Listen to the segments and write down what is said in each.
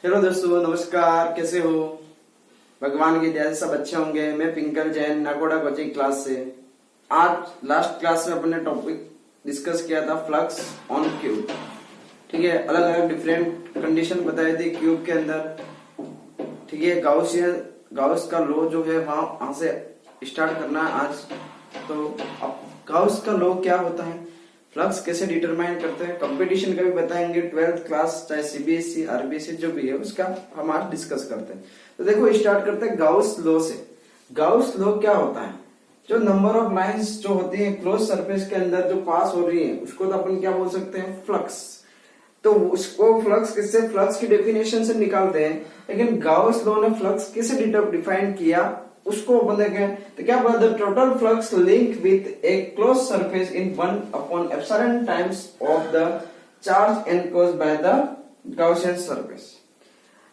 Hello दोस्तों, नमस्कार। कैसे हो? भगवान की दया से सब अच्छे होंगे। मैं पिंकल जैन, नागोड़ा कोचिंग क्लास से। आज लास्ट क्लास में अपने टॉपिक डिस्कस किया था फ्लक्स ऑन क्यूब। ठीक है, अलग अलग डिफरेंट कंडीशन बताई थी क्यूब के अंदर। ठीक है, गाउस का लॉ जो है वहां से स्टार्ट करना है आज। तो अब गाउस का लॉ क्या होता है, फ्लक्स कैसे डिटरमाइन करते हैं, कंपटीशन का भी बताएंगे। 12th क्लास चाहे सीबीएसई आरबीएसई जो भी है उसका हम आज डिस्कस करते हैं। तो देखो, स्टार्ट करते हैं गाउस लॉ से। गाउस लॉ क्या होता है, जो नंबर ऑफ लाइंस जो होती है क्लोज सरफेस के अंदर जो पास हो रही है उसको तो अपन क्या बोल सकते हैं, फ्लक्स। तो उसको फ्लक्स किससे, फ्लक्स की डेफिनेशन से निकालते हैं। लेकिन गाउस लॉ ने फ्लक्स कैसे डिफाइन किया उसको अपन देखें तो क्या बोला, the total flux link with A close surface in 1/epsilon times of the charge enclosed by the Gaussian surface.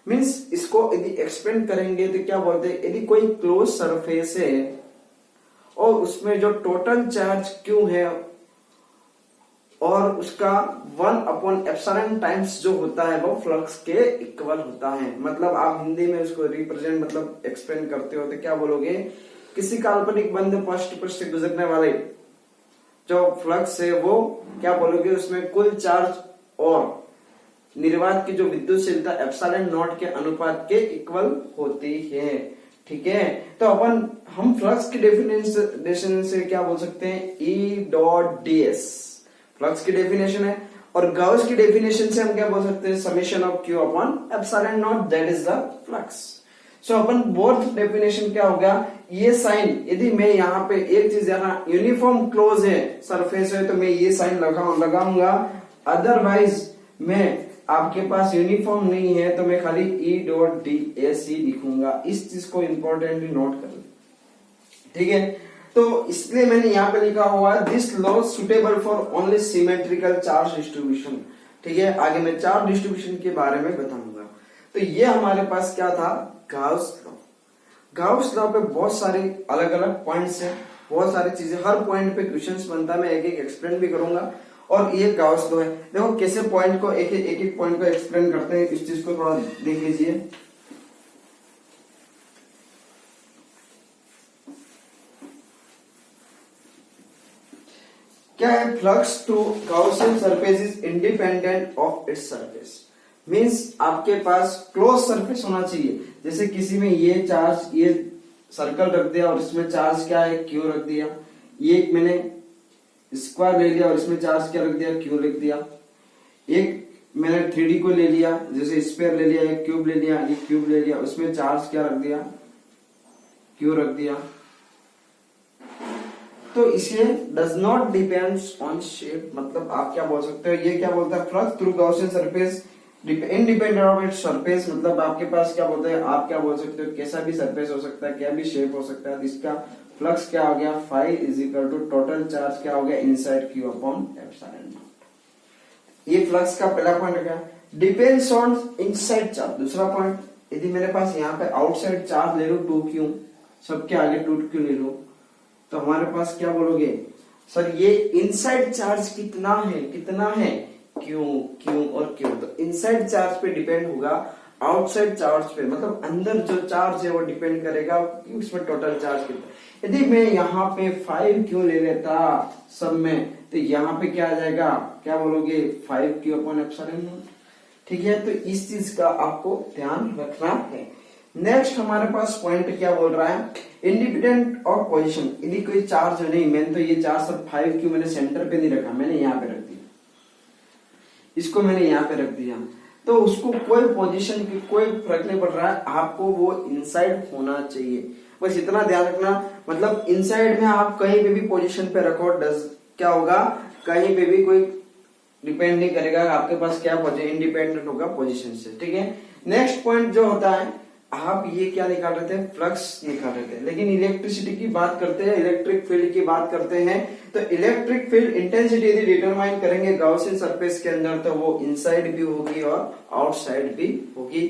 Means इसको यदि एक्सपेंड करेंगे तो क्या बोलते हैं, यदि कोई क्लोज सरफेस है और उसमें जो टोटल चार्ज क्यू है और उसका 1/epsilon टाइम्स जो होता है वो फ्लक्स के इक्वल होता है। मतलब आप हिंदी में उसको रिप्रेजेंट मतलब एक्सप्लेन करते हो तो क्या बोलोगे, किसी काल्पनिक बंद पृष्ठ पर से गुजरने वाले जो फ्लक्स है वो क्या बोलोगे, उसमें कुल चार्ज और निर्वात की जो विद्युतशीलता एप्सिलॉन नॉट के अनुपात के इक्वल होती है। ठीक है, तो हम फ्लक्स की डेफिनेशन से क्या बोल सकते हैं, E.ds फ्लक्स की डेफिनेशन है। और गाउस की डेफिनेशन से हम क्या बोल सकते हैं, summation of Q upon epsilon naught, that is the flux. So upon both definition क्या हो गया, ये साइन यदि मैं यहाँ पे एक चीज यहाँ यूनिफॉर्म क्लोज है सरफेस है तो मैं ये साइन लगाऊंगा। अदरवाइज मैं आपके पास यूनिफॉर्म नहीं है तो मैं खाली E.ds लिखूंगा। इस चीज को इंपॉर्टेंटली नोट कर ले। ठीक है, तो इसलिए मैंने यहाँ पे लिखा हुआ है this law suitable for only symmetrical charge distribution. ठीक है, आगे मैं चार्ज डिस्ट्रीब्यूशन के बारे में बताऊंगा। तो ये हमारे पास क्या था, गाउस लॉ। गाउस लॉ पे बहुत सारे अलग अलग पॉइंट्स हैं, बहुत सारी चीजें, हर पॉइंट पे क्वेश्चंस बनता है, मैं एक एक एक्सप्लेन भी करूंगा। और ये गाउस लॉ है, देखो कैसे पॉइंट को एक एक पॉइंट को एक्सप्लेन करते हैं, इस चीज को थोड़ा देख लीजिए। क्या है, flux to Gaussian surface is independent of its surface. Means आपके पास क्लोज सरफेस होना चाहिए। जैसे किसी में ये चार्ज, ये सर्कल रख दिया और इसमें चार्ज क्या है, क्यू रख दिया। ये मैंने स्क्वायर ले लिया और इसमें चार्ज क्या रख दिया, क्यू रख दिया। एक मैंने 3D को ले लिया, जैसे स्फीयर ले लिया, एक क्यूब ले लिया, एक क्यूब ले लिया, उसमें चार्ज क्या रख दिया, क्यू रख दिया। तो इसे does not depends on shape, मतलब आप क्या बोल सकते हो, ये क्या बोलता है, flux through Gaussian surface independent of its surface. मतलब आपके पास क्या बोलते हैं, आप क्या बोल सकते हो, कैसा भी सरफेस हो सकता है, क्या भी शेप हो सकता है। इसका फ्लक्स क्या हो गया, phi is equal to total charge क्या हो गया, inside q upon epsilon naught. ये फ्लक्स का पहला पॉइंट हो गया। डिपेंड्स ऑन इनसाइड चार्ज, दूसरा पॉइंट, यदि मेरे पास यहाँ पे आउटसाइड चार्ज ले लो 2q, सबके आगे 2q ले लो, तो हमारे पास क्या बोलोगे, सर ये इनसाइड चार्ज कितना है, क्यू और क्यू। तो इनसाइड चार्ज पे डिपेंड होगा, आउटसाइड चार्ज पे, मतलब अंदर जो चार्ज है वो डिपेंड करेगा कि उसमें टोटल चार्ज कितना। यदि मैं यहाँ पे 5q ले लेता सब में, तो यहाँ पे क्या आ जाएगा, क्या बोलोगे, 5q अपॉन एप्सिलॉन नॉट। ठीक है, तो इस चीज का आपको ध्यान रखना है। नेक्स्ट हमारे पास पॉइंट क्या बोल रहा है, इंडिपेंडेंट ऑफ पोजीशन। यदि कोई चार्ज नहीं, मैंने तो ये चार्ज सब 5q मैंने सेंटर पे नहीं रखा, मैंने यहाँ पे रख दिया, इसको मैंने यहाँ पे रख दिया, तो उसको कोई पोजीशन की कोई फर्क नहीं पड़ रहा है, आपको वो इनसाइड होना चाहिए। बस इतना ध्यान रखना, मतलब इनसाइड में आप कहीं पे भी पोजीशन पे रखो, क्या होगा, कहीं पे भी कोई डिपेंड नहीं करेगा, आपके पास क्या इंडिपेंडेंट होगा पोजीशन से। ठीक है, नेक्स्ट पॉइंट जो होता है, आप ये क्या निकाल रहे थे, फ्लक्स निकाल रहे थे। लेकिन इलेक्ट्रिसिटी की बात करते हैं, इलेक्ट्रिक फील्ड की बात करते हैं, तो इलेक्ट्रिक फील्ड इंटेंसिटी यदि डिटरमाइन करेंगे गाउसियन सरफेस के अंदर, तो वो इनसाइड भी होगी और आउटसाइड भी होगी।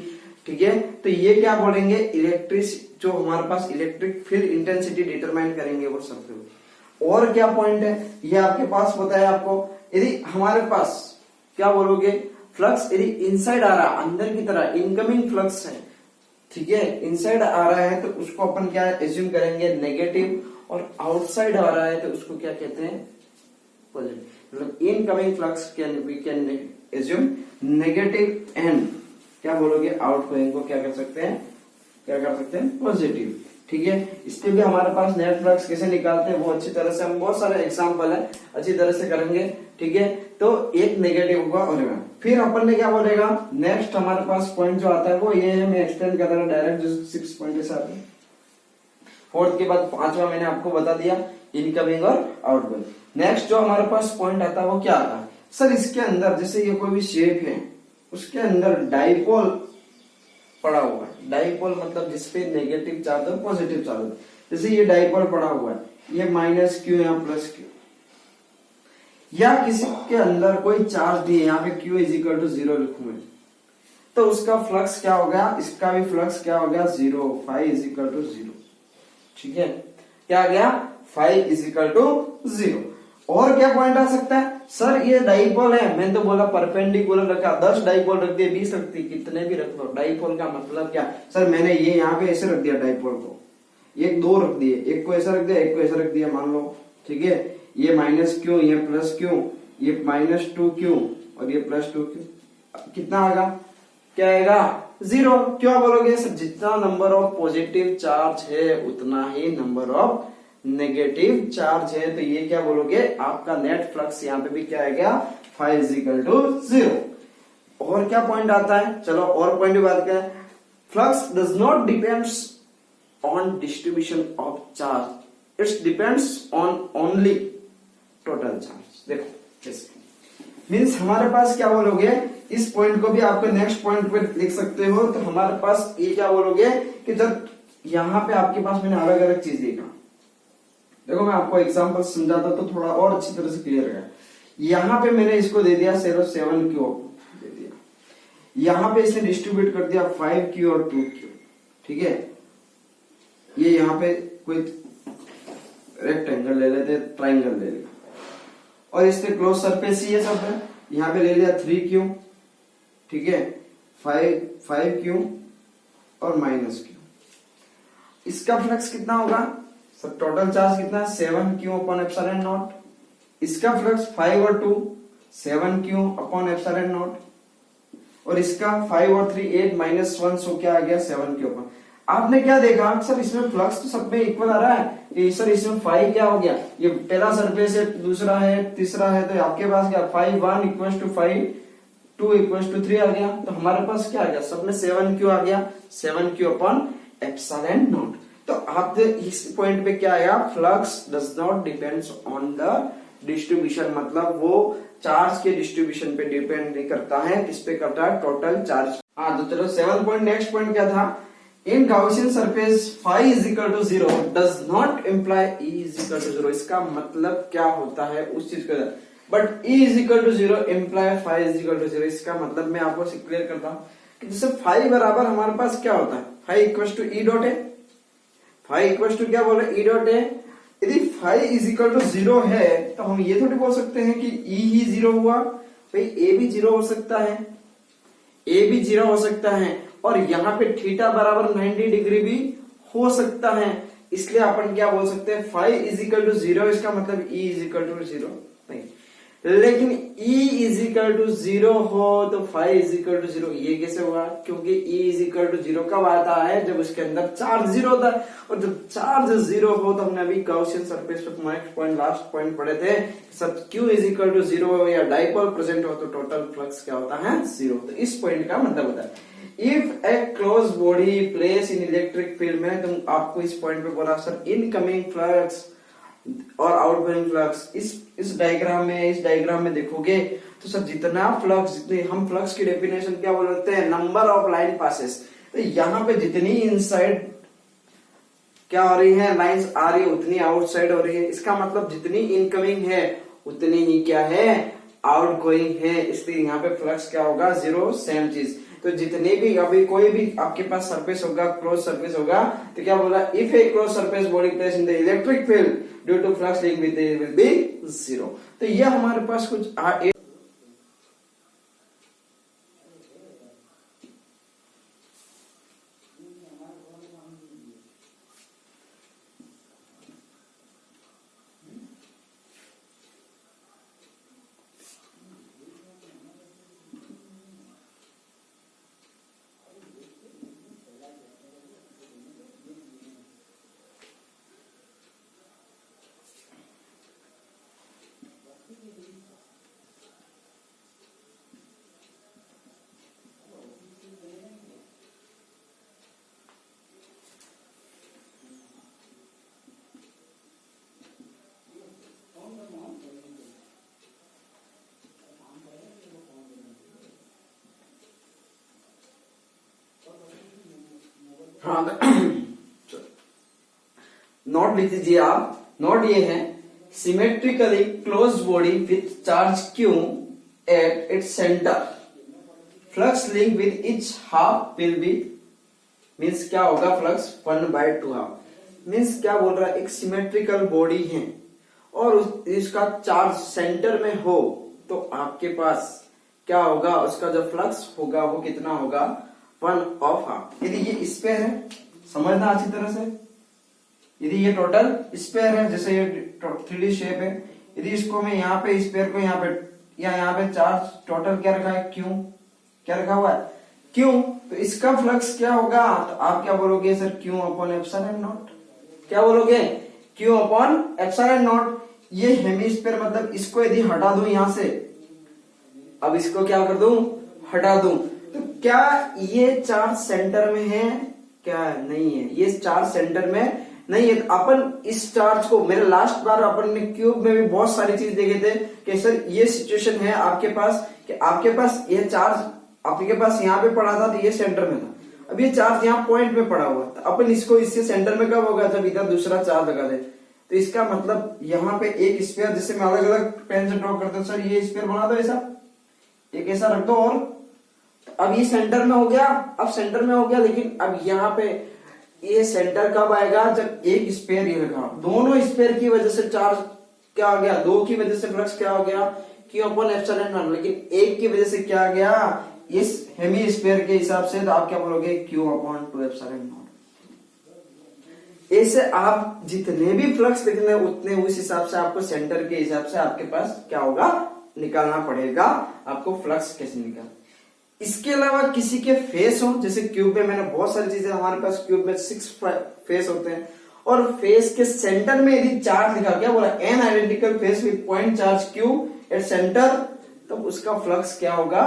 ठीक है, तो ये क्या बोलेंगे, जो हमारे पास इलेक्ट्रिक फील्ड इंटेंसिटी डिटरमाइन करेंगे वो सब। और क्या पॉइंट है, ये आपके पास बताया आपको, यदि हमारे पास क्या बोलोगे, फ्लक्स यदि इनसाइड आ रहा, अंदर की तरह इनकमिंग फ्लक्स है, ठीक है, इनसाइड आ रहा है तो उसको अपन क्या एज्यूम करेंगे नेगेटिव, और आउटसाइड आ रहा है तो उसको क्या कहते हैं पॉजिटिव। मतलब incoming flux we can assume negative, and क्या बोलोगे आउटगोइंग को क्या कर सकते हैं पॉजिटिव। ठीक है, इसके भी हमारे पास नेट फ्लक्स कैसे निकालते हैं वो अच्छी तरह से हम बहुत सारे एग्जांपल है अच्छी तरह से करेंगे। ठीक है, तो एक नेगेटिव होगा और फिर अपन ने क्या बोलेगा नेक्स्ट हमारे पास पॉइंट जो आता है वो ये है, मैं एक्सटेंड कर रहा हूं डायरेक्ट जो 6 पॉइंट के साथ है। फोर्थ के बाद पांचवा मैंने आपको बता दिया इनकमिंग और आउटगोइंग। नेक्स्ट जो हमारे पास पॉइंट आता है वो क्या आता है सर, इसके अंदर जैसे ये कोई भी शेप है उसके अंदर डाइपोल पड़ा हुआ है। डाइपोल मतलब जिसपे नेगेटिव चार्ज और पॉजिटिव चार्ज है। जैसे ये डाइपोल पड़ा हुआ है, ये माइनस क्यू या प्लस क्यू, या किसी के अंदर कोई चार्ज दिए, यहाँ पे Q इज इक्वल टू 0 लिखूं मैं, तो उसका फ्लक्स क्या हो गया, इसका भी फ्लक्स क्या हो गया 0, फाई इज इक्वल टू 0। ठीक है, क्या आ गया फाई इज इक्वल टू 0। और क्या पॉइंट आ सकता है सर, ये डाइपोल है, मैंने तो बोला परपेंडिकुलर रखा, 10 डाइपोल रख दिए, 20 रख दिए, कितने भी रख दो। डाइपोल का मतलब क्या सर, मैंने ये यहाँ पे ऐसे रख दिया डाइपोल को, एक दो रख दिए, एक को ऐसा रख दिया, एक को ऐसा रख दिया मान लो। ठीक है, ये माइनस क्यू, ये प्लस क्यू, ये माइनस 2Q और ये प्लस 2Q, कितना आएगा, क्या आएगा 0। क्यों बोलोगे सर, जितना नंबर ऑफ पॉजिटिव चार्ज है उतना ही नंबर ऑफ नेगेटिव चार्ज है, तो ये क्या बोलोगे आपका नेट फ्लक्स यहाँ पे भी क्या आएगा फाई इज इक्वल टू 0। और क्या पॉइंट आता है, चलो और पॉइंट की बात करें, flux does not depends on distribution of charge, it's depends on only total charge. देखो कैसे मीन्स हमारे पास क्या बोलोगे, इस पॉइंट को भी आपके नेक्स्ट पॉइंट पे लिख सकते हो, तो हमारे पास ये क्या बोलोगे कि जब यहाँ पे आपके पास मैंने अलग अलग चीज देखा, देखो मैं आपको एग्जांपल समझाता तो थोड़ा और अच्छी तरह से क्लियर है। यहाँ पे मैंने इसको दे दिया 7Q दे दिया, यहाँ पे इसने डिस्ट्रीब्यूट कर दिया 5Q और 2Q। ठीक है, ये यहाँ पे कोई रेक्टेंगल ले लेते, ट्राइंगल ले लिया, और इसके क्लोज सरफेस ही ये सब है, यहाँ पे ले लिया 3Q। ठीक है, 5Q और -Q, इसका फ्लक्स कितना होगा सर, टोटल चार्ज कितना 7Q अपॉन एप्सिलॉन नॉट, इसका फ्लक्स 5 और 2 7Q अपॉन एप्सिलॉन नॉट, और इसका 5 और 3 8 -1, सो क्या आ गया 7Q अपॉन। आपने क्या देखा सर, इसमें फ्लक्स तो सब में इक्वल आ रहा है कि सर इसमें 5 क्या हो गया, ये पहला सरफेस है, दूसरा है, तीसरा है, तो आपके पास क्या 5 1 इक्वल टू 5 2 इक्वल टू 3 आ गया, तो हमारे पास क्या आ गया सब में 7Q आ गया, 7Q अपॉन एप्सिलॉन नॉट। तो आप इस पॉइंट पे क्या आया, flux does not depends on the distribution, मतलब वो चार्ज के डिस्ट्रीब्यूशन पे डिपेंड नहीं करता है, किस पे करता है टोटल चार्ज। हाँ तो चलो 7 पॉइंट नेक्स्ट पॉइंट क्या था, in Gaussian surface phi is equal to 0 does not imply E is equal to 0। इसका मतलब क्या होता है उस चीज को, but E is equal to 0 imply phi is equal to 0। इसका मतलब मैं आपको क्लियर करता हूँ कि जैसे फाई बराबर हमारे पास क्या होता है, phi equal to E dot है, फाई इक्वल टू क्या बोल रहे E डॉट है। यदि फाई इज इक्वल टू 0 है तो हम ये थोड़ी बोल सकते हैं कि E ही 0 हुआ, भाई A भी 0 हो सकता है, A भी 0 हो सकता है, और यहाँ पे थीटा बराबर 90 डिग्री भी हो सकता है। इसलिए अपन क्या बोल सकते हैं, फाई इज इक्वल टू 0, इसका मतलब E इज इक्वल टू 0 नहीं, लेकिन E इज इक्वल टू 0 हो तो फाई इज इक्वल टू 0 ये कैसे होगा, क्योंकि E इज इक्वल टू 0 कब आता है, जब उसके अंदर चार्ज 0 होता है, और जब चार्ज 0 हो तो हमने अभी गाउसियन सरफेस पे नेक्स्ट पॉइंट लास्ट पॉइंट पढ़े थे, सब Q इज इक्वल टू 0 या डाइपोल प्रेजेंट हो तो टोटल फ्लक्स क्या होता है 0। तो इस पॉइंट का मतलब होता है if a close body place in electric field में, तुम आपको इस पॉइंट पे बोला सर इनकमिंग फ्लक्स और आउटगोइंग फ्लक्स, इस डायग्राम में देखोगे तो सर जितना फ्लक्स, जितने हम फ्लक्स की डेफिनेशन क्या बोलते हैं, नंबर ऑफ लाइन पासेस। तो यहाँ पे जितनी इनसाइड क्या हो रही है लाइंस आ रही है उतनी आउटसाइड हो रही है, इसका मतलब जितनी इनकमिंग है उतनी ही क्या है आउटगोइंग है, इसलिए यहाँ पे फ्लक्स क्या होगा 0, सेम चीज। तो जितने भी अभी कोई भी आपके पास सरफेस होगा, क्लोज सरफेस होगा, तो क्या बोला, if a close surface body place in the electric field due to flux link with will be 0। तो ये हमारे पास कुछ हाँ नोट लिख दीजिए आप। नोट ये है, symmetrically close body with charge q at its centre, flux link with etch half will be, means क्या होगा, फ्लक्स 1/2 हाफ। मीन्स क्या बोल रहा है, एक सिमेट्रिकल बॉडी है और इसका चार्ज सेंटर में हो तो आपके पास क्या होगा, उसका जो फ्लक्स होगा वो कितना होगा, 1/2। यदि ये स्पेयर है, समझना अच्छी तरह से, यदि ये टोटल स्पेयर है, जैसे ये 3D शेप है, यदि इसको मैं यहाँ पे स्पेयर को यहाँ पे या यहाँ पे चार्ज टोटल क्या रखा है, क्यू, क्या रखा हुआ है, क्यू, तो इसका फ्लक्स क्या होगा, तो आप क्या बोलोगे sir, Q upon epsilon not. क्या बोलोगे, क्यू अपॉन एप्सिलॉन नॉट। ये हेमिस्फीयर मतलब इसको यदि हटा दूं यहां से, अब इसको क्या कर दूं, हटा दूं, तो क्या ये चार्ज सेंटर में है, क्या नहीं है, ये चार्ज सेंटर में नहीं है। अपन इस चार्ज को, मेरे लास्ट बार अपन ने क्यूब में भी बहुत सारी चीज देखे थे कि सर ये सिचुएशन है आपके पास कि आपके पास ये चार्ज आपके पास यहाँ पे पड़ा था तो ये सेंटर में था, अब ये चार्ज यहाँ पॉइंट पे पड़ा हुआ, तो अपन इसको इससे सेंटर में कब होगा, जब इधर दूसरा चार्ज लगा दे। तो इसका मतलब यहाँ पे एक स्फीयर, जैसे मैं अलग अलग पेन से ड्रॉ करता हूँ, सर ये स्फीयर बना दो ऐसा, एक ऐसा रख दो, और अब ये सेंटर में हो गया, अब सेंटर में हो गया, लेकिन अब यहाँ पे ये सेंटर कब आएगा, जब एक स्फीयर ये रखा, दोनों स्फीयर की वजह से चार्ज क्या आ गया, दो की वजह से फ्लक्स क्या हो गया, क्यू अपॉन एप्सिलॉन नॉट, लेकिन एक की वजह से क्या आ गया, इस हेमी स्फीयर के हिसाब से, तो आप क्या बोलोगे, क्यू अपॉन 2 एप्सिलॉन नॉट। ऐसे आप जितने भी फ्लक्स लिखने उतने उस हिसाब से आपको सेंटर के हिसाब से आपके पास क्या होगा, निकालना पड़ेगा आपको फ्लक्स कैसे निकाल। इसके अलावा किसी के फेस हो, जैसे क्यूब में मैंने बहुत सारी चीजें, हमारे पास क्यूब में 6 फेस होते हैं, और फेस के सेंटर में यदि चार्ज लिखा, क्या बोला, an identical face with point charge q at centre, तो उसका फ्लक्स क्या होगा,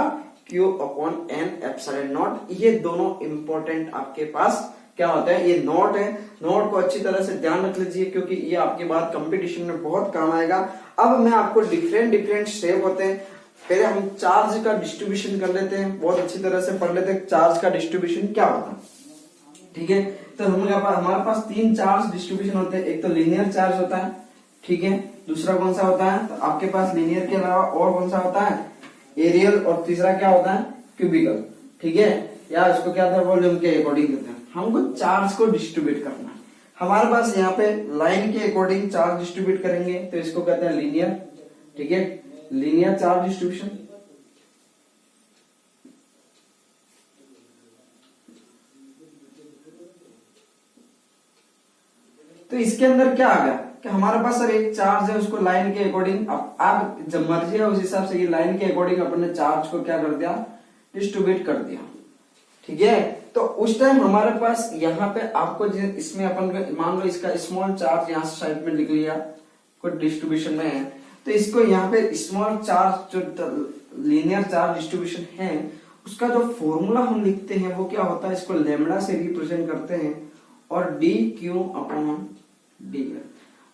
q upon an epsilon naught. ये दोनों इंपॉर्टेंट आपके पास क्या होता है, ये नोट है, नोट को अच्छी तरह से ध्यान रख लीजिए क्योंकि ये आपके बाद कंपटीशन में बहुत काम आएगा। अब मैं आपको डिफरेंट स्टेप होते हैं, पहले हम चार्ज का डिस्ट्रीब्यूशन कर लेते हैं, बहुत अच्छी तरह से पढ़ लेते हैं चार्ज का डिस्ट्रीब्यूशन क्या होता है, ठीक है। तो हमारे पास 3 चार्ज डिस्ट्रीब्यूशन होते हैं, एक तो लीनियर चार्ज होता है, ठीक है, दूसरा कौन सा होता है, तो आपके पास लीनियर के अलावा और कौन सा होता है, एरियल, और तीसरा क्या होता है, क्यूबिकल, ठीक है, या इसको क्या होता है, वॉल्यूम के अकॉर्डिंग करते हैं। हमको चार्ज को डिस्ट्रीब्यूट करना है, हमारे पास यहाँ पे लाइन के अकॉर्डिंग चार्ज डिस्ट्रीब्यूट करेंगे, तो इसको कहते हैं लीनियर, ठीक है, लीनियर चार्ज डिस्ट्रीब्यूशन। तो इसके अंदर क्या आ गया कि हमारे पास सर एक चार्ज है, उसको लाइन के अकॉर्डिंग, अब आप जब मर्जी है उस हिसाब से ये लाइन के अकॉर्डिंग अपन ने चार्ज को क्या कर दिया, डिस्ट्रीब्यूट कर दिया, ठीक है। तो उस टाइम हमारे पास यहाँ पे आपको इसमें अपन मान लो इसका स्मॉल चार्ज यहाँ साइड में लिख लिया, कोई डिस्ट्रीब्यूशन में है, तो इसको यहाँ पे स्मॉल चार्ज जो लीनियर चार्ज डिस्ट्रीब्यूशन है उसका जो फॉर्मूला हम लिखते हैं वो क्या होता है, इसको लेमडा से रिप्रेजेंट करते हैं, और डी क्यू अपॉन डी,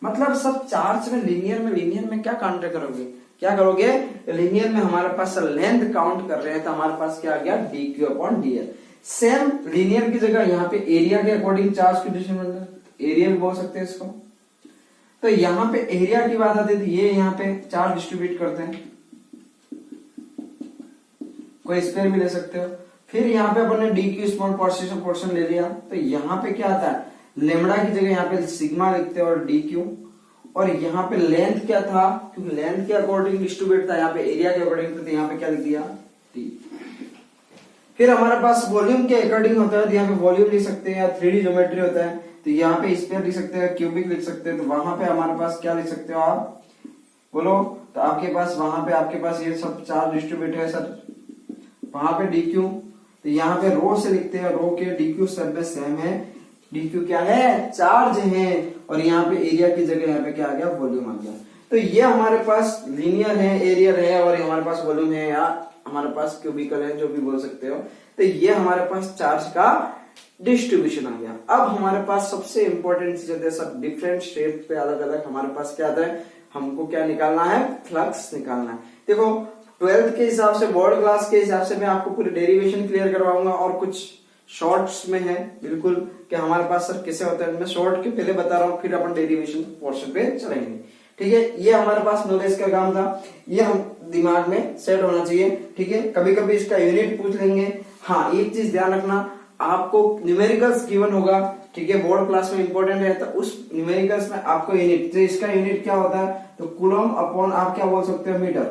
मतलब सब चार्ज में लीनियर में क्या काउंट करोगे, क्या करोगे, लीनियर में हमारे पास लेंथ काउंट कर रहे हैं, तो हमारे पास क्या आ गया, D Q upon D L. Same linear की जगह यहाँ पे एरिया के अकॉर्डिंग चार्ज की डिस्ट्रीब्यूशन, एरिया भी बोल सकते हैं इसको। तो यहाँ पे एरिया की बात आती है, ये यहाँ पे चार्ज डिस्ट्रीब्यूट करते हैं, कोई स्पेयर भी ले सकते हो। फिर यहाँ पे अपन ने डी क्यू स्मॉल पोर्शन ले लिया, तो यहाँ पे क्या आता है, लेमडा की जगह यहाँ पे सिग्मा लिखते हैं और डी क्यू, और यहाँ पे लेंथ क्या था, क्योंकि लेंथ के अकॉर्डिंग डिस्ट्रीब्यूट था, यहाँ पे एरिया के अकॉर्डिंग, तो यहाँ पे क्या लिख दिया, टी। फिर हमारे पास वॉल्यूम के अकॉर्डिंग होता है, तो यहाँ पे वॉल्यूम लिख सकते हैं, या 3D ज्योमेट्री होता है, तो यहाँ पे स्फीयर लिख सकते हैं, क्यूबिक लिख सकते हैं, तो वहां पे हमारे पास क्या लिख सकते हो आप, बोलो, तो आपके पास वहां पे आपके पास ये सब चार्ज डिस्ट्रीब्यूट है सर, वहां पे डी क्यू, तो यहाँ पे रो से लिखते हैं, रो के डी क्यू सब में सेम है, डी क्यू क्या है, चार्ज है, और यहाँ पे एरिया की जगह यहाँ पे क्या आ गया, वॉल्यूम आ गया। तो ये हमारे पास लीनियर है, एरियल है, और हमारे पास वॉल्यूम है, या हमारे पास क्यूबिकल है, जो भी बोल सकते हो। तो ये हमारे पास चार्ज का डिस्ट्रीब्यूशन आ गया। अब हमारे पास सबसे इंपॉर्टेंट चीज होती है, सब डिफरेंट शेप पे अलग अलग हमारे पास क्या आता है, हमको क्या निकालना है, फ्लक्स निकालना है। देखो 12th के हिसाब से, बोर्ड क्लास के हिसाब से मैं आपको पूरी डेरिवेशन क्लियर करवाऊंगा और कुछ शॉर्ट्स में है बिल्कुल कि हमारे पास सर कैसे होता है, मैं शॉर्ट के पहले बता रहा हूँ, फिर अपन डेरिवेशन पोर्शन पे चलेंगे। ठीक है, ये हमारे पास नॉलेज का काम था, ये हम दिमाग में सेट होना चाहिए। ठीक है, कभी कभी इसका यूनिट पूछ लेंगे। हाँ, एक चीज ध्यान रखना, आपको न्यूमेरिकल्स गिवन होगा, ठीक है, बोर्ड क्लास में इंपॉर्टेंट है, तो उस न्यूमेरिकल्स में आपको यूनिट, तो इसका यूनिट क्या होता है, तो कूलम अपॉन आप क्या बोल सकते हो metre,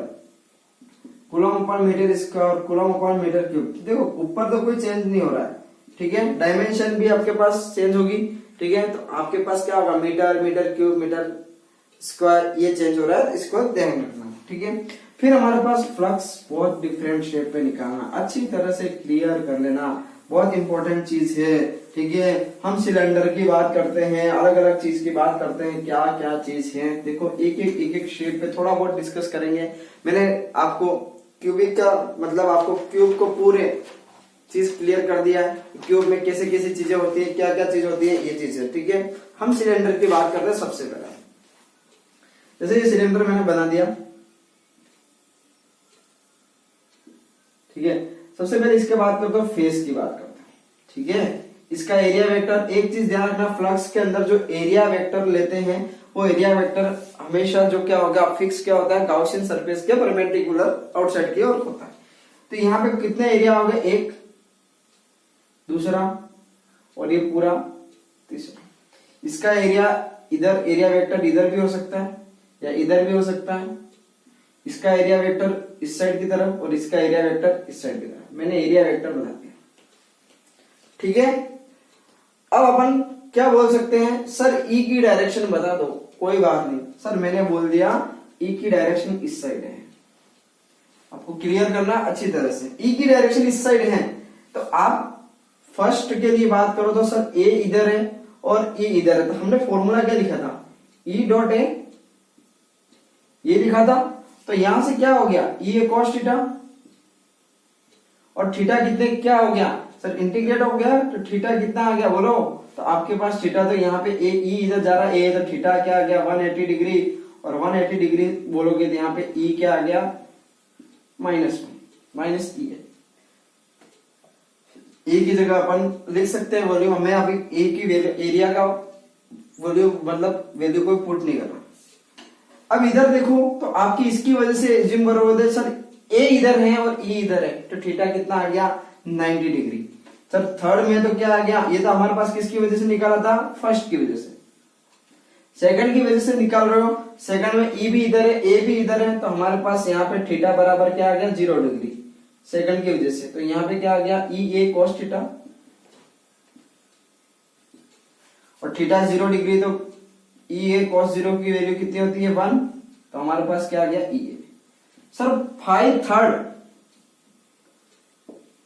coulomb upon metre square, coulomb upon metre cube. देखो ऊपर तो कोई चेंज नहीं हो रहा है, ठीक है, डायमेंशन भी आपके पास चेंज होगी। ठीक है, तो आपके पास क्या होगा, metre, metre cube, metre square, ये चेंज हो रहा है, इसको ध्यान रखना। ठीक है, फिर हमारे पास फ्लक्स बहुत डिफरेंट शेप पे निकालना, अच्छी तरह से क्लियर कर लेना, बहुत इंपॉर्टेंट चीज है। ठीक है, हम सिलेंडर की बात करते हैं, अलग अलग चीज की बात करते हैं, क्या क्या चीज है, देखो एक एक शेप पे थोड़ा बहुत डिस्कस करेंगे। मैंने आपको क्यूबिक का मतलब आपको क्यूब को पूरे चीज क्लियर कर दिया है, क्यूब में कैसे कैसे चीजें होती है, क्या क्या चीज होती है, ये चीज है। ठीक है, हम सिलेंडर की बात करते हैं सबसे पहले। जैसे ये सिलेंडर मैंने बना दिया, ठीक है, सबसे पहले इसके बात करते हैं, फेस की बात करते हैं। ठीक है, इसका एरिया वेक्टर, एक चीज ध्यान रखना, फ्लक्स के अंदर जो एरिया वेक्टर लेते हैं वो एरिया वेक्टर हमेशा जो क्या होगा, फिक्स क्या होता है, गाउसियन सरफेस के परपेंडिकुलर आउटसाइड की ओर होता है। तो यहाँ पे कितने एरिया हो गए, एक, दूसरा और ये पूरा तीसरा। इसका एरिया इधर, एरिया वेक्टर इधर भी हो सकता है या इधर भी हो सकता है। इसका एरिया वेक्टर इस साइड की तरफ और इसका एरिया वेक्टर इस साइड की तरफ, मैंने एरिया वेक्टर बना दिया। ठीक है, अब अपन क्या बोल सकते हैं, सर ई की डायरेक्शन बता दो, कोई बात नहीं सर, मैंने बोल दिया ई की डायरेक्शन इस साइड है, आपको क्लियर करना अच्छी तरह से, ई की डायरेक्शन इस साइड है। तो आप फर्स्ट के लिए बात करो तो सर ए इधर है और ई इधर है, तो हमने फॉर्मूला क्या लिखा था, ई डॉट ए, ये लिखा था। तो यहां से क्या हो गया, ई ए कॉस थीटा, और थीटा कितने क्या हो गया सर, इंटीग्रेट हो गया, तो थीटा कितना आ गया बोलो, तो आपके पास थीटा, तो यहाँ पे ए ई इधर जा रहा है, ए इधर, थीटा क्या आ गया 180 डिग्री, और 180 डिग्री बोलोगे तो यहाँ पे ई क्या आ गया माइनस ई है। ए की जगह अपन लिख सकते हैं वॉल्यूम, हमें अभी ए की एरिया का वॉल्यूम मतलब वैल्यू को पुट नहीं करना। अब इधर देखो तो आपकी इसकी वजह से एज्यूम करोगे सर ए इधर है और ई इधर है, तो थीटा कितना आ गया 90 डिग्री। सर थर्ड में तो क्या आ गया, ये तो हमारे पास किसकी वजह से निकाला था, फर्स्ट की वजह से, सेकंड की वजह से निकाल रहे हो, सेकंड में ई भी इधर है, ए भी इधर है, तो हमारे पास यहाँ पे थीटा बराबर क्या आ गया 0 डिग्री, सेकंड की वजह से, तो यहाँ पे क्या आ गया ई ए कॉस थीटा, और थीटा 0 डिग्री, तो ई ए कॉस 0 की वैल्यू कितनी होती है 1, तो हमारे पास क्या आ गया ई ए। सर फाइव थर्ड,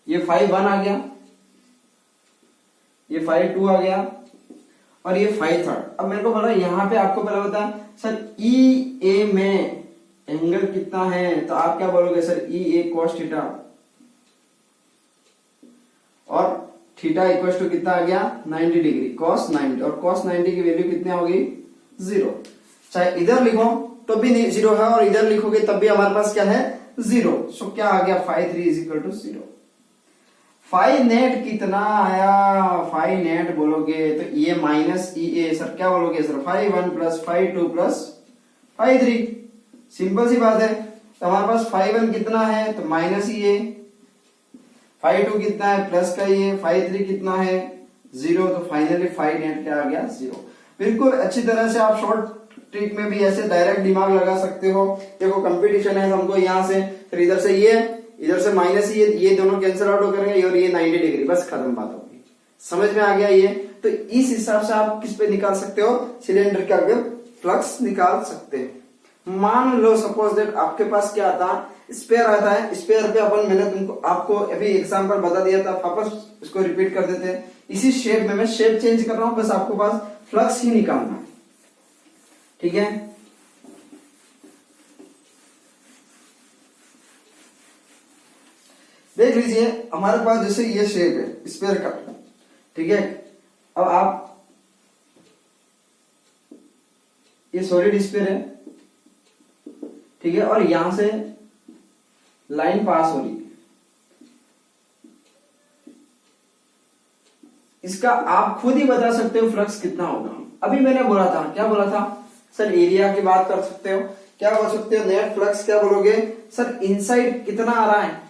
ये 5 1 आ गया, ये 5 2 आ गया, और ये 5 थर्ड। अब मेरे को बोला यहाँ पे आपको पहले बता सर ई ए में एंगल कितना है, तो आप क्या बोलोगे सर ई ए कॉस थीटा, और थीटा इक्वल टू कितना आ गया 90 डिग्री, कॉस 90, और कॉस 90 की वैल्यू कितनी होगी 0। चाहे इधर लिखो तो भी 0 है, और इधर लिखोगे तब भी हमारे पास क्या है 0। सो क्या आ गया 5 3 is equal to 0। Five net कितना आया, फाइव नेट बोलोगे तो ये माइनस ई ए, सर क्या बोलोगे सर 5 1 प्लस 5 2 प्लस 5 3, सिंपल सी बात है। तो हमारे पास 5 1 कितना है, तो माइनस ई ए, 5 2 कितना है प्लस का ये, 5 3 कितना है 0, तो फाइनली 5 नेट क्या आ गया 0। बिल्कुल अच्छी तरह से आप शॉर्ट ट्रिक में भी ऐसे डायरेक्ट दिमाग लगा सकते हो। देखो कंपटीशन है हमको यहाँ से, फिर इधर से ये, इधर से माइनस ये दोनों कैंसिल आउट हो करेंगे, और ये 90 डिग्री, बस खत्म बात होगी। समझ में आ गया ये, तो इस हिसाब से आप किस पे निकाल सकते हो, सिलेंडर के आगे फ्लक्स निकाल सकते हैं। मान लो सपोज दैट आपके पास क्या आता है, स्पेयर आता है, स्पेयर पे अपन मैंने तुमको आपको अभी एग्जांपल बता दिया था, वापस इसको रिपीट कर देते हैं। इसी शेप में मैं शेप चेंज कर रहा हूं, बस आपको पास फ्लक्स ही निकालना है, ठीक है। देख लीजिए हमारे पास जैसे ये शेप है स्पेयर का, ठीक है। अब आप ये सॉलिड स्पेयर है, ठीक है, और यहां से लाइन पास हो रही है, इसका आप खुद ही बता सकते हो फ्लक्स कितना होगा। अभी मैंने बोला था, क्या बोला था सर, एरिया की बात कर सकते हो, क्या बोल सकते हो, नेट फ्लक्स क्या बोलोगे सर, इनसाइड कितना आ रहा है,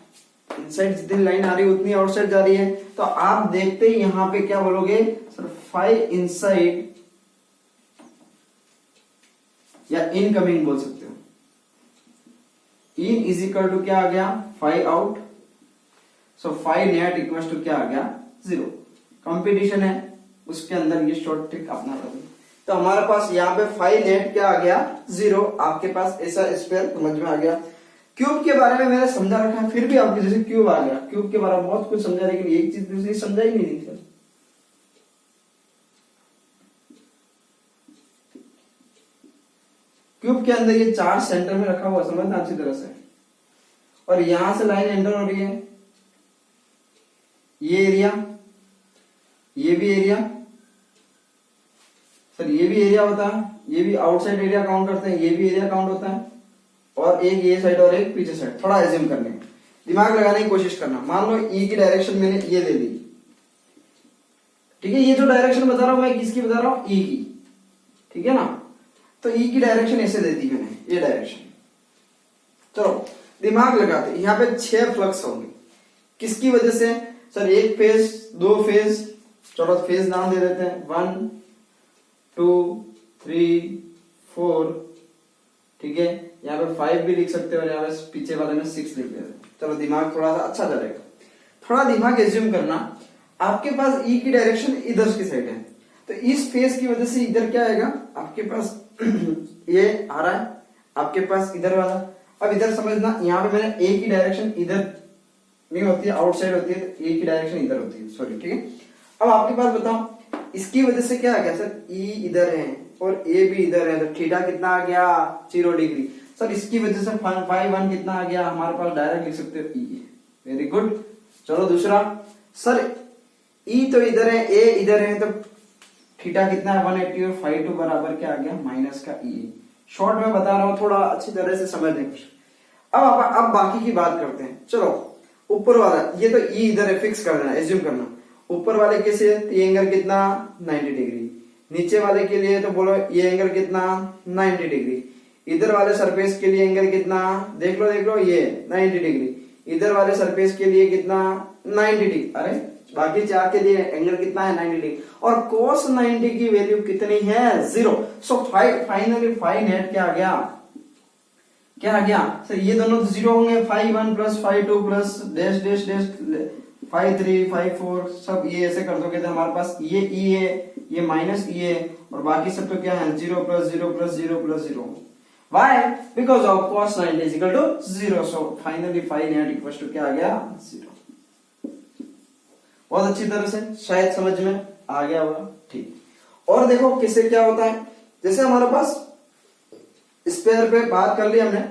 इनसाइड जितनी लाइन आ रही है उतनी आउटसाइड जा रही है, तो आप देखते ही यहां पे क्या बोलोगे सर, फाइव इनसाइड या इनकमिंग बोल सकते हो। इन इज इक्वल टू क्या आ गया, 5 out, so 5 net equal to क्या आ गया, 0। कंपटीशन है उसके अंदर ये शॉर्ट ट्रिक अपना करो। तो हमारे पास यहाँ पे 5 नेट क्या आ गया, 0। आपके पास ऐसा स्क्वायर समझ में आ गया। क्यूब के बारे में मैंने समझा रखा है, फिर भी आपके जैसे क्यूब आ गया, क्यूब के बारे में बहुत कुछ समझा, लेकिन एक चीज दूसरी समझा ही नहीं थी। क्यूब के अंदर ये चार्ज सेंटर में रखा हुआ, समझना अच्छी तरह से, और यहां से लाइन एंटर हो रही है, ये एरिया, ये भी एरिया सर, ये भी एरिया होता है, ये भी आउटसाइड एरिया काउंट करते हैं, ये भी एरिया काउंट होता है, और एक ये साइड और एक पीछे साइड। थोड़ा एज्यूम करने, दिमाग लगाने की कोशिश करना। मान लो ई की डायरेक्शन मैंने ये ले ली, ठीक है, ये जो डायरेक्शन बता रहा हूं मैं किसकी बता रहा हूं, ई की, ठीक है ना। तो ई की डायरेक्शन ऐसे दे दी मैंने, ये डायरेक्शन। चलो दिमाग लगाते, यहाँ पे 6 फ्लक्स होंगे, किसकी वजह से सर, एक फेज, 2 फेज, चलो फेज नाम दे देते हैं, 1 2 3 4, ठीक है, यहाँ पे 5 भी लिख सकते हो, और यहाँ पे पीछे वाले में 6 लिख देते हैं। चलो दिमाग थोड़ा सा अच्छा चलेगा, थोड़ा दिमाग एज्यूम करना। आपके पास ई की डायरेक्शन इधर की साइड है, तो इस फेज की वजह से इधर क्या आएगा आपके पास ये आ रहा है, आपके पास इधर वाला। अब इधर समझना, यहाँ पे मैंने ए की डायरेक्शन इधर नहीं होती है, आउटसाइड होती है, तो ए की डायरेक्शन इधर होती है, सॉरी, ठीक है। अब आपके पास बताओ, इसकी वजह से क्या आ गया सर, ई इधर है और ए भी इधर है, तो थीटा कितना आ गया, 0 डिग्री। सर इसकी वजह से 5 1 कितना आ गया, हमारे पास डायरेक्ट लिख सकते हो ई। Very good. चलो दूसरा, सर ई तो इधर है, ए इधर है, तो थीटा कितना है 180, और 5 2 बराबर क्या आ गया, माइनस का ई। शॉर्ट में बता रहा हूं, थोड़ा अच्छी तरह से समझ लें। अब बाकी की बात करते हैं। चलो ऊपर वाला, ये तो ई इधर है, फिक्स कर देना, एज्यूम करना। ऊपर वाले कैसे, ये एंगल कितना 90 डिग्री, नीचे वाले के लिए तो बोलो ये एंगल कितना 90 डिग्री, इधर वाले सरफेस के लिए एंगल कितना, देख लो ये 90 डिग्री, इधर वाले सरफेस के लिए कितना 90 डिग्री, अरे बाकी 4 के लिए एंगल कितना है 90 डिग्री, और cos 90 की वैल्यू कितनी है, 0। सो फाइनली 5 नेट क्या आ गया सर, ये दोनों तो 0 होंगे, 5 1 plus 5 2 plus dash dash dash 5 3 5 4, सब ये ऐसे कर दोगे तो हमारे पास ये ई है, ये माइनस ई है, और बाकी सब तो क्या है 0 plus 0 plus 0 plus 0। Why? Because of cos 90 is equal to 0. So finally 5 net equals to क्या आ गया, 0। बहुत अच्छी तरह से शायद समझ में आ गया होगा, ठीक। और देखो किससे क्या होता है, जैसे हमारे पास स्पेयर पे बात कर ली हमने,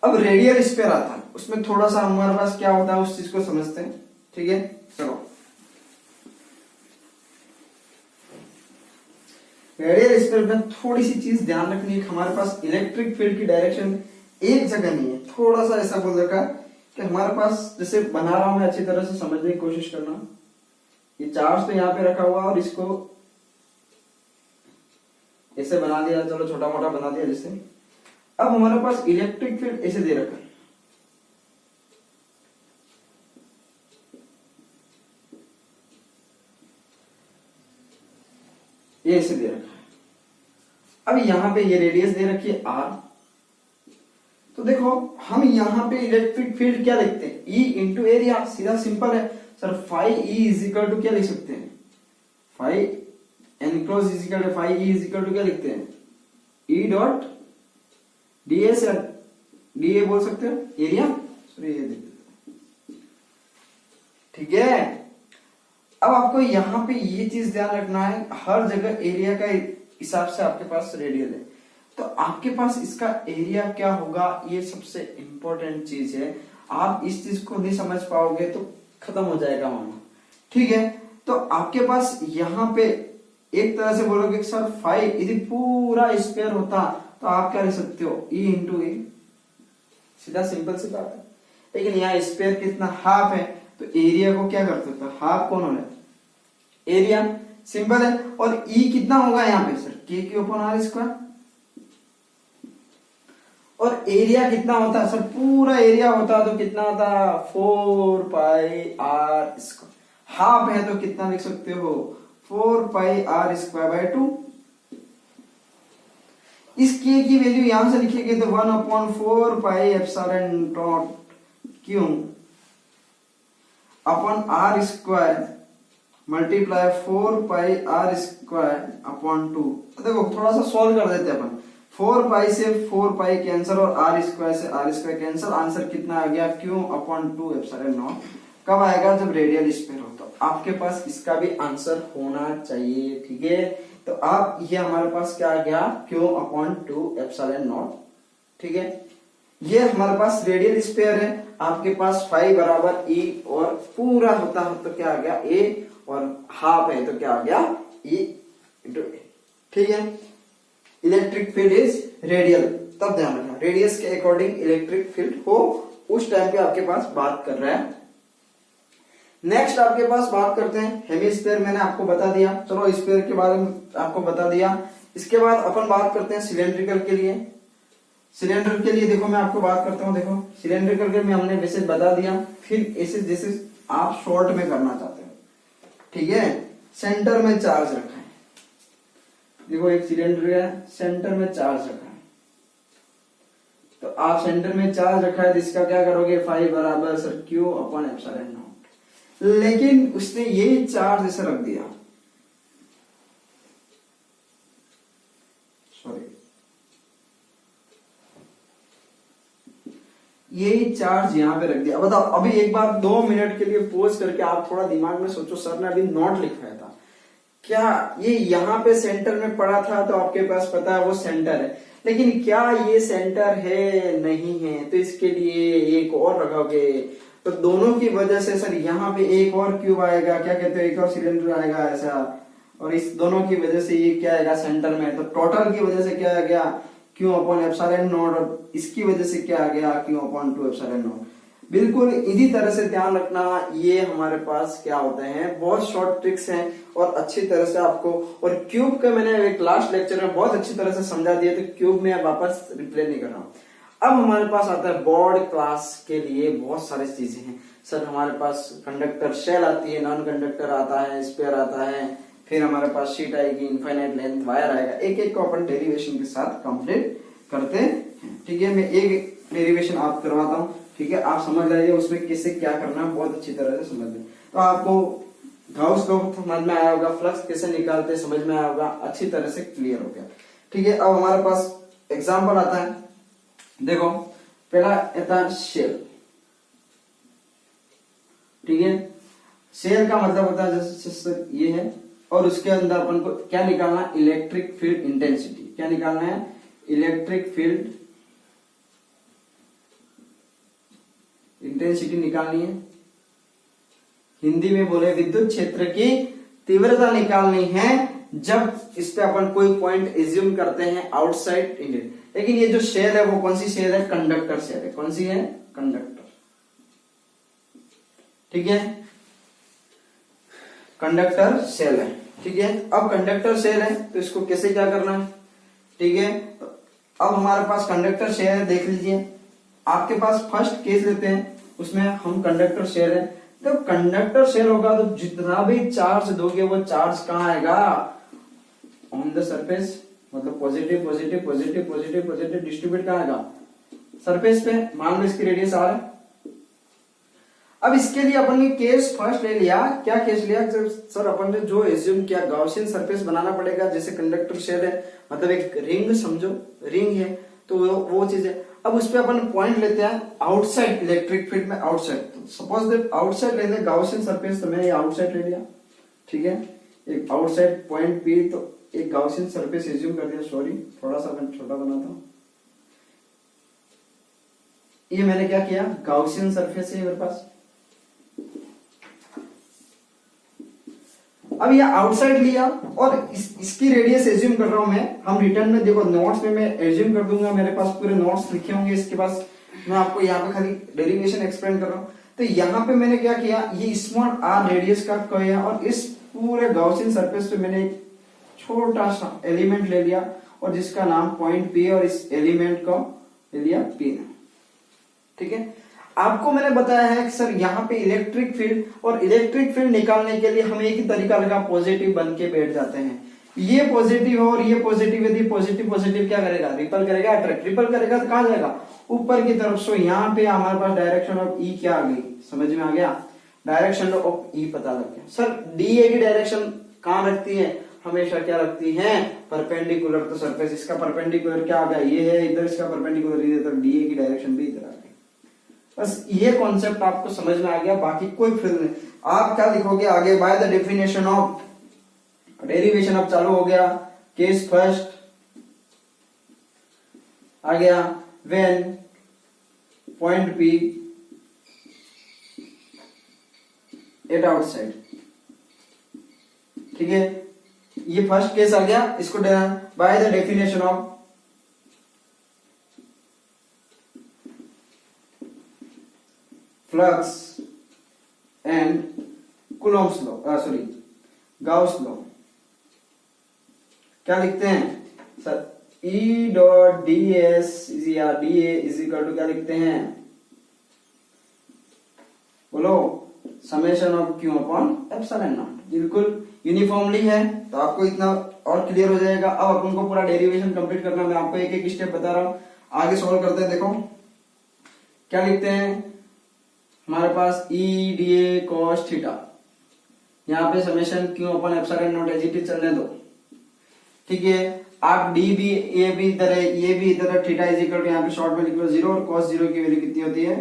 अब रेडियल स्पेयर आता है, उसमें थोड़ा सा हमारे पास क्या होता है उस चीज को समझते हैं, ठीक है। चलो रेडियल स्पेयर में थोड़ी सी चीज ध्यान रखनी है, हमारे पास इलेक्ट्रिक फील्ड की डायरेक्शन एक जगह नहीं है, थोड़ा सा ऐसा बोल रखा कि हमारे पास, जैसे बना रहा हूं मैं, अच्छी तरह से समझने की कोशिश करना। ये चार्ज तो यहाँ पे रखा हुआ, और इसको ऐसे बना दिया, चलो छोटा मोटा बना दिया जैसे। अब हमारे पास इलेक्ट्रिक फील्ड ऐसे दे रखा है, ये ऐसे दे रखा है। अब यहाँ पे ये रेडियस दे रखी है r, तो देखो हम यहाँ पे इलेक्ट्रिक फील्ड क्या लिखते हैं, E इंटू एरिया, सीधा सिंपल है sir. 5E is equal to क्या लिख सकते हैं, 5 enclose is equal to 5E is equal to क्या लिखते हैं, E डॉट ds, या da बोल सकते हो, एरिया, सॉरी ये देखते, ठीक है। अब आपको यहाँ पे ये चीज ध्यान रखना है, हर जगह एरिया का हिसाब से आपके पास रेडियल है, तो आपके पास इसका एरिया क्या होगा, ये सबसे इंपॉर्टेंट चीज है। आप इस चीज को नहीं समझ पाओगे तो खत्म हो जाएगा मामला, ठीक है। तो आपके पास यहाँ पे एक तरह से बोलोगे सर 5 यदि पूरा स्क्वायर होता तो आप क्या लिख सकते हो, E इंटू ए, सीधा सिंपल सी बात है। लेकिन यहाँ स्क्वायर कितना, हाफ है, तो एरिया को क्या कर सकते हो, हाफ कौन होना है, एरिया, सिंपल है। और ई कितना होगा यहाँ पे सर, के क्यू अपॉन आर स्क्वायर। और एरिया कितना होता है सर, पूरा एरिया होता तो कितना होता, 4 पाई आर स्क्वायर। हाफ है तो कितना लिख सकते हो, 4 पाई आर स्क्वायर बाय 2। इस के की वैल्यू यहां से लिखेंगे तो 1/4 pi epsilon naught q upon r square multiply 4 pi r square upon 2। देखो थोड़ा सा सॉल्व कर देते हैं अपन। 4 पाई से 4 पाई कैंसिल और आर स्क्वायर से आर स्क्वायर कैंसिल। आंसर कितना आ गया, क्यू अपॉन 2 एप्सिलॉन नॉट। कब आएगा, जब रेडियल स्फीयर हो। तो आपके पास इसका भी आंसर होना चाहिए, ठीक है। तो आप ये हमारे पास क्या आ गया, क्यू अपॉन 2 एप्सिलॉन नॉट, ठीक है। ये हमारे पास रेडियल स्फीयर है। आपके पास फाई बराबर ई और पूरा होता है तो क्या आ गया ए, और हाफ है तो क्या आ गया ई इंटू ए, ठीक है। इलेक्ट्रिक फील्ड इज रेडियल, तब ध्यान रखना रेडियस के अकॉर्डिंग इलेक्ट्रिक फील्ड हो, उस टाइम पे आपके पास बात कर रहा है। नेक्स्ट आपके पास बात करते हैं हेमिस्फीयर। मैंने आपको बता दिया, चलो स्फीयर के बारे में आपको बता दिया। इसके बाद अपन बात करते हैं सिलेंड्रिकल के लिए। सिलेंडर के लिए देखो मैं आपको बात करता हूं, देखो सिलेंड्रिकल के में हमने वैसे बता दिया, फिर ऐसे जैसे आप शॉर्ट में करना चाहते हो, ठीक है। सेंटर में चार्ज रखा है, देखो एक सिलेंडर है, सेंटर में चार्ज रखा है। तो आप सेंटर में चार्ज रखा है तो इसका क्या करोगे, फाई बराबर sir Q upon epsilon not. लेकिन उसने ये चार्ज ऐसे रख दिया, सॉरी यही चार्ज यहां पे रख दिया। बताओ अभी एक बार 2 मिनट के लिए पॉज करके आप थोड़ा दिमाग में सोचो, सर ने अभी नोट लिखवाया था, क्या ये यहाँ पे सेंटर में पड़ा था तो आपके पास पता है वो सेंटर है, लेकिन क्या ये सेंटर है, नहीं है, तो इसके लिए एक और रखोगे तो दोनों की वजह से सर यहाँ पे एक और क्यूब आएगा, क्या कहते हो, एक और सिलेंडर आएगा ऐसा, और इस दोनों की वजह से ये क्या आएगा सेंटर में, तो टोटल की वजह से क्या आ गया क्यू अपॉन एप्सिलॉन नॉट, और इसकी वजह से क्या आ गया क्यू अपॉन 2 एप्सिलॉन नॉट। बिल्कुल इसी तरह से ध्यान रखना, ये हमारे पास क्या होते हैं, बहुत शॉर्ट ट्रिक्स हैं और अच्छी तरह से आपको, और क्यूब का मैंने एक लास्ट लेक्चर में बहुत अच्छी तरह से समझा दिया, तो क्यूब में वापस रिप्ले नहीं कर रहा हूं। अब हमारे पास आता है बोर्ड क्लास के लिए बहुत सारी चीजें हैं सर। हमारे पास कंडक्टर शेल आती है, नॉन कंडक्टर आता है, स्पेयर आता है, फिर हमारे पास शीट आएगी, इनफाइनाइट लेंथ वायर आएगा। एक एक को अपन डेरिवेशन के साथ कंप्लीट करते हैं, ठीक है। मैं एक डेरिवेशन आप करवाता हूँ, ठीक है, आप समझ लीजिए उसमें किससे क्या करना है, बहुत अच्छी तरह से समझ लें। तो आपको गाउस लॉ समझ में आया होगा, फ्लक्स कैसे निकालते समझ में आया होगा, अच्छी तरह से क्लियर हो गया, ठीक है। अब हमारे पास एग्जाम्पल आता है, देखो पहला आता है शेल, ठीक है। शेल का मतलब होता है जैसे ये है, और उसके अंदर अपन को क्या निकालना है, इलेक्ट्रिक फील्ड इंटेंसिटी। क्या निकालना है, इलेक्ट्रिक फील्ड इंटेंसिटी निकालनी है। हिंदी में बोले विद्युत क्षेत्र की तीव्रता निकालनी है, जब इस पे अपन कोई पॉइंट एज्यूम करते हैं आउटसाइड इंडियन। लेकिन ये जो शेल है वो कौन सी शेल है, कंडक्टर शेल है। कौन सी है, कंडक्टर, ठीक है, कंडक्टर शेल है, ठीक है। अब कंडक्टर शेल है तो इसको कैसे क्या करना है, ठीक है। तो अब हमारे पास कंडक्टर शेल है, देख लीजिए आपके पास फर्स्ट केस लेते हैं, उसमें हम कंडक्टर शेल है। तो कंडक्टर शेल होगा तो जितना भी चार्ज दोगे वो चार्ज कहाँ आएगा, ऑन द सरफेस, मतलब positive positive positive positive positive distribute कहाँ आएगा, सरफेस पे। मान लो इसकी रेडियस आर है। अब इसके लिए अपन ने केस फर्स्ट ले लिया, क्या केस लिया सर, अपन ने जो एज्यूम किया गॉसियन सरफेस बनाना पड़ेगा, जैसे कंडक्टर शेल है, मतलब एक रिंग समझो, रिंग है तो वो चीज है। अब उस पर अपन पॉइंट लेते हैं आउटसाइड इलेक्ट्रिक फील्ड में, आउटसाइड। सपोज दैट आउटसाइड लेते गॉसियन सरफेस, तो मैंने ये आउटसाइड ले लिया, ठीक है, एक आउटसाइड पॉइंट पी, तो एक गॉसियन सरफेस एज्यूम कर दिया। सॉरी थोड़ा सा मैं छोटा बनाता हूं, ये मैंने क्या किया, गॉसियन सरफेस है मेरे पास। अब ये आउटसाइड लिया और इसकी रेडियस एज्यूम कर रहा हूं मैं। हम रिटर्न में देखो नोट्स में मैं एज्यूम कर दूंगा, मेरे पास पूरे नोट्स लिखे होंगे इसके पास, मैं आपको यहाँ पे खाली डेरिवेशन एक्सप्लेन कर रहा हूं। तो यहाँ पे मैंने क्या किया, ये स्मॉल आर रेडियस का कोई है, और इस पूरे गॉसियन सरफेस पे मैंने एक छोटा सा एलिमेंट ले लिया और जिसका नाम पॉइंट पी है और इस एलिमेंट को ले लिया पी ने। ठीक है, आपको मैंने बताया है कि सर यहाँ पे इलेक्ट्रिक फील्ड और इलेक्ट्रिक फील्ड निकालने के लिए हम एक ही तरीका लगा, पॉजिटिव बन के बैठ जाते हैं। ये पॉजिटिव और ये पॉजिटिव, यदि पॉजिटिव पॉजिटिव क्या करेगा, रिपल करेगा, अट्रैक्ट। रिपल करेगा तो कहां जाएगा, ऊपर की तरफ। सो यहाँ पे हमारे पास डायरेक्शन ऑफ ई क्या आ गई, समझ में आ गया, डायरेक्शन ऑफ ई पता लग गया। सर डीए की डायरेक्शन कहां रखती है, हमेशा क्या रखती है, परपेंडिकुलर। तो सरफेस इसका परपेंडिकुलर क्या आ गया, ये है इधर, इसका परपेंडिकुलर इधर, तो डीए की डायरेक्शन भी इधर आ गई। बस ये कॉन्सेप्ट आपको समझ में आ गया, बाकी कोई फिर नहीं। आप क्या लिखोगे आगे, by the definition of, derivation अब चालू हो गया। केस फर्स्ट आ गया, when point P at outside. ठीक है, ये फर्स्ट केस आ गया, इसको by the definition of flux and Coulomb's law, sorry Gauss law, क्या लिखते हैं sir, E dot D S या D A is equal to क्या लिखते हैं, बोलो, summation of Q upon epsilon naught. बिल्कुल यूनिफॉर्मली है, तो आपको इतना और क्लियर हो जाएगा। अब अपन को पूरा डेरिवेशन कंप्लीट करना, मैं आपको एक एक स्टेप बता रहा हूं, आगे सॉल्व करते हैं। देखो क्या लिखते हैं, हमारे पास E D A cos theta, यहाँ पे summation Q upon epsilon naught as it is चलने दो। ठीक है, आप डी भी, ए भी इधर है, ये भी इधर है, थीटा इज इक्वल टू यहाँ पे शॉर्ट में लिख लो 0 और cos 0 की वैल्यू कितनी होती है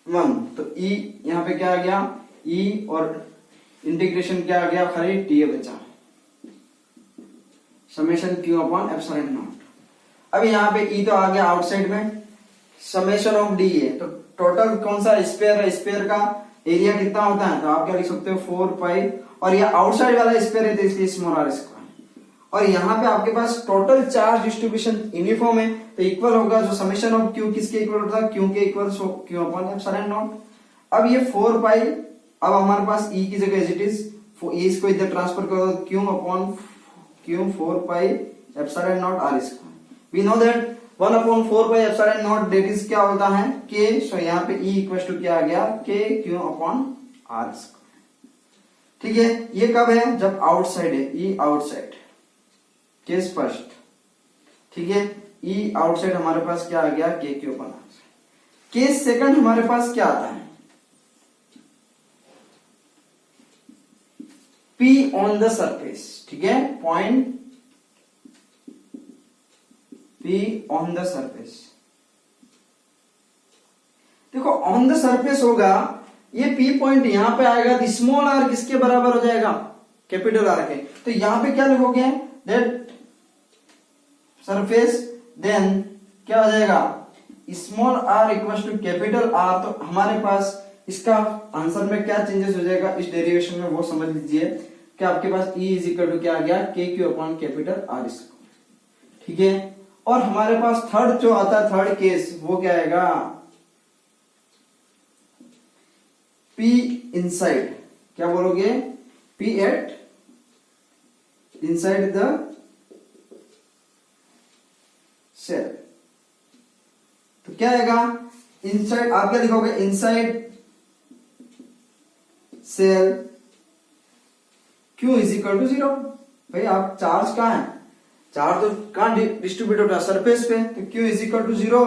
1। तो e यहाँ पे क्या आ गया, e और इंटीग्रेशन क्या आ गया, खाली डी बचा, summation Q upon epsilon not. अब यहाँ पे e तो आ गया आउटसाइड में, समेशन ऑफ डी है, तो टोटल कौन सा स्पेयर है, स्पेयर का एरिया कितना होता है, तो आप क्या लिख सकते हो 4 पाई, और ये आउटसाइड वाला स्पेयर है तो इसलिए स्मॉल आर स्क्वायर। और यहाँ पे आपके पास टोटल चार्ज डिस्ट्रीब्यूशन यूनिफॉर्म है, तो इक्वल होगा, जो समेशन ऑफ क्यू किसके इक्वल होता है, क्यू के equal, so Q upon epsilon not. अब ये 4 पाई, अब हमारे पास e की जगह एज इट इज, इसको इधर ट्रांसफर कर दो, q upon q 4 pi epsilon naught r square. We know that 1 upon 4 pi epsilon naught that is क्या होता है k, सो यहाँ पे e इक्वल टू क्या आ गया, k Q upon r square. ठीक है, ये कब है, जब आउटसाइड है, e आउटसाइड, केस फर्स्ट। ठीक है, e आउटसाइड हमारे पास क्या आ गया, k Q upon r. Case second हमारे पास क्या आता है, p ऑन द सरफेस। ठीक है, point p on the surface. देखो ऑन द सरफेस होगा, ये p पॉइंट यहां पे आएगा, तो स्मॉल r किसके बराबर हो जाएगा, कैपिटल R के। तो यहां पे क्या लिखोगे, दैट सरफेस, देन क्या हो जाएगा, small r equal to capital R। तो हमारे पास इसका आंसर में क्या चेंजेस हो जाएगा इस डेरिवेशन में, वो समझ लीजिए कि आपके पास e इज इक्वल टू क्या आ गया, k Q upon capital R square. ठीक है, और हमारे पास थर्ड जो आता है, थर्ड केस, वो क्या आएगा, P इनसाइड, क्या बोलोगे, P at inside the shell. तो क्या आएगा, इनसाइड, आप क्या लिखोगे, inside shell Q is equal to 0। भाई आप चार्ज कहां है, चार्ज तो कहां डिस्ट्रीब्यूट होता है, सरफेस पे, तो Q is equal to 0।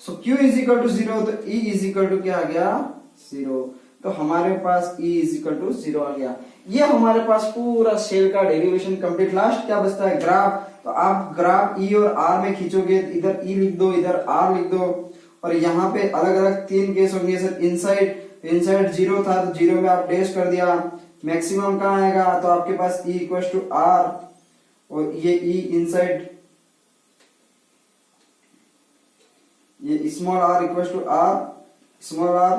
So Q is equal to 0, तो E इज इक्वल टू क्या आ गया, 0। तो हमारे पास E इज इक्वल टू 0 आ गया। ये हमारे पास पूरा सेल का डेरिवेशन कंप्लीट। लास्ट क्या बचता है, ग्राफ। तो आप ग्राफ E और R में खींचोगे, इधर E लिख दो, इधर R लिख दो, और यहाँ पे अलग अलग 3 केस होंगे। सर इनसाइड 0 था, तो 0 में आप डैश कर दिया, मैक्सिमम कहाँ आएगा, तो आपके पास E इक्वल टू R, और ये E इनसाइड, ये small r equal to R, small r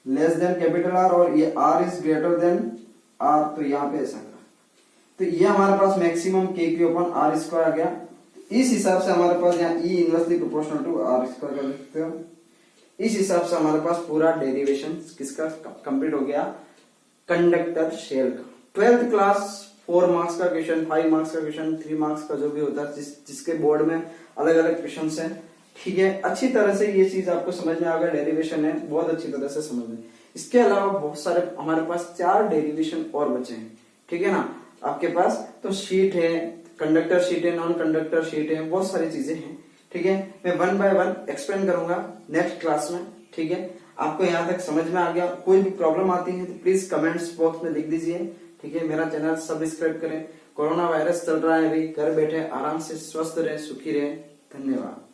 less than capital R, और ये R is greater than R, तो यहाँ पे ऐसा। तो ये हमारे पास maximum k Q upon R square आ गया। इस हिसाब से हमारे पास यहाँ E inversely proportional to R square कर सकते हो। इस हिसाब से हमारे पास पूरा डेरिवेशन किसका कंप्लीट हो गया, कंडक्टर शेल का 12th क्लास 4 मार्क्स का क्वेश्चन, 5 मार्क्स का क्वेश्चन, 3 मार्क्स का जो भी होता है, जिसके बोर्ड में अलग अलग क्वेश्चन है। ठीक है, अच्छी तरह से ये चीज आपको समझ में आ गया, डेरिवेशन है बहुत अच्छी तरह से समझ में। इसके अलावा बहुत सारे हमारे पास 4 डेरिवेशन और बचे हैं। ठीक है ना, आपके पास तो शीट है, कंडक्टर शीट है, नॉन कंडक्टर शीट है, बहुत सारी चीजें हैं। ठीक है, मैं 1 बाय 1 एक्सप्लेन करूंगा नेक्स्ट क्लास में। ठीक है, आपको यहाँ तक समझ में आ गया? कोई भी प्रॉब्लम आती है तो प्लीज कमेंट्स बॉक्स में लिख दीजिए। ठीक है, मेरा चैनल सब्सक्राइब करें। कोरोना वायरस चल रहा है अभी, घर बैठे आराम से स्वस्थ रहे, सुखी रहे। धन्यवाद।